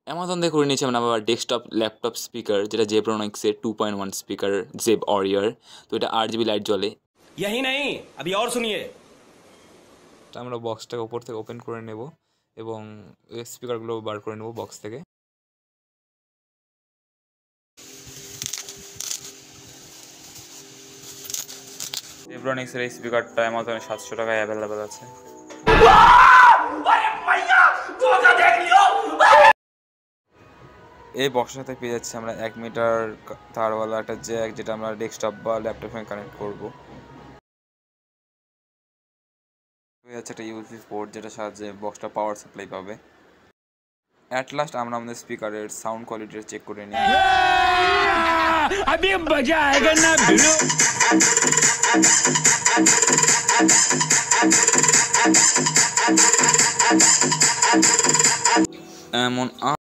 Amazon থেকে করে নিয়েছি আমরা আবার ডেস্কটপ ল্যাপটপ স্পিকার, যেটা জেব্রনিক্সের 2.1 স্পিকার, জেব অরিয়ার। তো এটা 8 GB লাইট জ্বলে। यही नहीं अभी और सुनिए। তো আমরা বক্সটাকে ওপর থেকে ওপেন করে নেব এবং স্পিকারগুলো বার করে নেব বক্স থেকে। জেব্রনিক্সের এই স্পিকারটা অ্যামাজনে 700 টাকায় অ্যাভেলেবেল আছে। এই বক্সের সাথে পেয়ে যাচ্ছি আমরা 1 মিটার তারওয়ালা একটা জ্যাক, যেটা আমরা ডেস্কটপ বা ল্যাপটপের সঙ্গে কানেক্ট করব। পেয়ে যাচ্ছে একটা ইউএসবি পোর্ট, যেটা সাহায্যে বক্সটা পাওয়ার সাপ্লাই পাবে। অ্যাট লাস্ট আমরা আমাদের স্পিকারের সাউন্ড কোয়ালিটি চেক করে নিই। अभी मजा आएगा ना भिड़ो। এমন